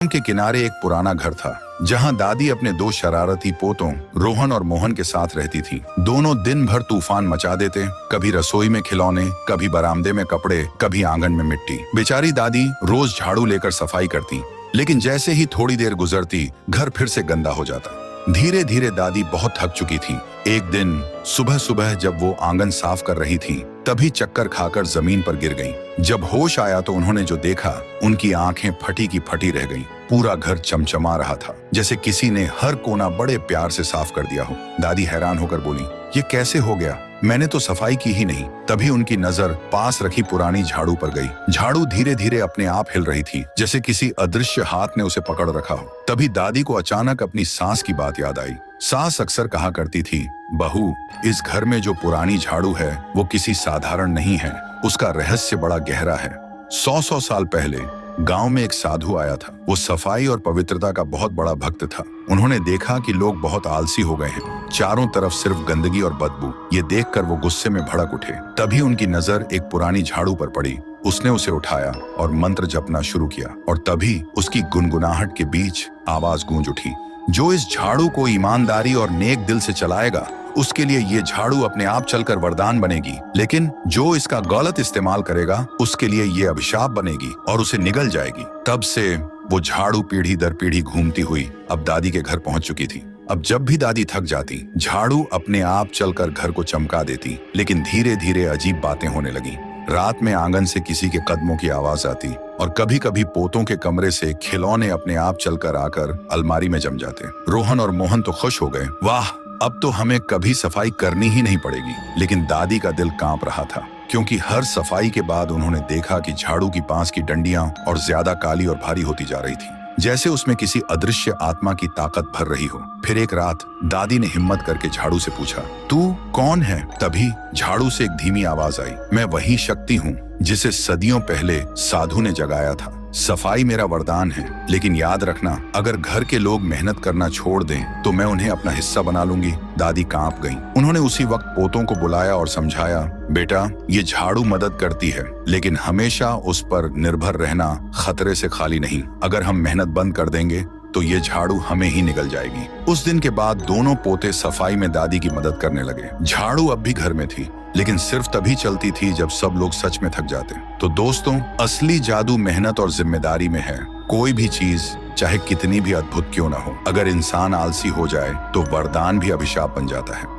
के किनारे एक पुराना घर था जहां दादी अपने दो शरारती पोतों रोहन और मोहन के साथ रहती थी। दोनों दिन भर तूफान मचा देते, कभी रसोई में खिलौने, कभी बरामदे में कपड़े, कभी आंगन में मिट्टी। बेचारी दादी रोज झाड़ू लेकर सफाई करती, लेकिन जैसे ही थोड़ी देर गुजरती घर फिर से गंदा हो जाता। धीरे धीरे दादी बहुत थक चुकी थी। एक दिन सुबह सुबह जब वो आंगन साफ कर रही थी, तभी चक्कर खाकर जमीन पर गिर गईं। जब होश आया तो उन्होंने जो देखा, उनकी आंखें फटी की फटी रह गईं। पूरा घर चमचमा रहा था, जैसे किसी ने हर कोना बड़े प्यार से साफ कर दिया हो। दादी हैरान होकर बोली, ये कैसे हो गया? मैंने तो सफाई की ही नहीं। तभी उनकी नजर पास रखी पुरानी झाड़ू पर गई। झाड़ू धीरे धीरे अपने आप हिल रही थी, जैसे किसी अदृश्य हाथ ने उसे पकड़ रखा हो। तभी दादी को अचानक अपनी सास की बात याद आई। सास अक्सर कहा करती थी, बहू, इस घर में जो पुरानी झाड़ू है वो किसी साधारण नहीं है, उसका रहस्य बड़ा गहरा है। 100 साल पहले गांव में एक साधु आया था। वो सफाई और पवित्रता का बहुत बड़ा भक्त था। उन्होंने देखा कि लोग बहुत आलसी हो गए हैं, चारों तरफ सिर्फ गंदगी और बदबू। ये देखकर वो गुस्से में भड़क उठे। तभी उनकी नजर एक पुरानी झाड़ू पर पड़ी। उसने उसे उठाया और मंत्र जपना शुरू किया, और तभी उसकी गुनगुनाहट के बीच आवाज गूंज उठी, जो इस झाड़ू को ईमानदारी और नेक दिल से चलाएगा, उसके लिए ये झाड़ू अपने आप चलकर वरदान बनेगी, लेकिन जो इसका गलत इस्तेमाल करेगा उसके लिए ये अभिशाप बनेगी और उसे निगल जाएगी। तब से वो झाड़ू पीढ़ी दर पीढ़ी घूमती हुई अब दादी के घर पहुंच चुकी थी। अब जब भी दादी थक जाती, झाड़ू अपने आप चलकर घर को चमका देती। लेकिन धीरे धीरे अजीब बातें होने लगी। रात में आंगन से किसी के कदमों की आवाज आती, और कभी कभी पोतों के कमरे से खिलौने अपने आप चलकर आकर अलमारी में जम जाते। रोहन और मोहन तो खुश हो गए, वाह, अब तो हमें कभी सफाई करनी ही नहीं पड़ेगी। लेकिन दादी का दिल कांप रहा था, क्योंकि हर सफाई के बाद उन्होंने देखा कि झाड़ू की पास की डंडियां और ज्यादा काली और भारी होती जा रही थी, जैसे उसमें किसी अदृश्य आत्मा की ताकत भर रही हो। फिर एक रात दादी ने हिम्मत करके झाड़ू से पूछा, तू कौन है? तभी झाड़ू से एक धीमी आवाज आई, मैं वही शक्ति हूँ जिसे सदियों पहले साधु ने जगाया था। सफाई मेरा वरदान है, लेकिन याद रखना, अगर घर के लोग मेहनत करना छोड़ दें तो मैं उन्हें अपना हिस्सा बना लूंगी। दादी कांप गईं। उन्होंने उसी वक्त पोतों को बुलाया और समझाया, बेटा, ये झाड़ू मदद करती है, लेकिन हमेशा उस पर निर्भर रहना खतरे से खाली नहीं। अगर हम मेहनत बंद कर देंगे तो ये झाड़ू हमें ही निगल जाएगी। उस दिन के बाद दोनों पोते सफाई में दादी की मदद करने लगे। झाड़ू अब भी घर में थी, लेकिन सिर्फ तभी चलती थी जब सब लोग सच में थक जाते। तो दोस्तों, असली जादू मेहनत और जिम्मेदारी में है। कोई भी चीज चाहे कितनी भी अद्भुत क्यों ना हो, अगर इंसान आलसी हो जाए तो वरदान भी अभिशाप बन जाता है।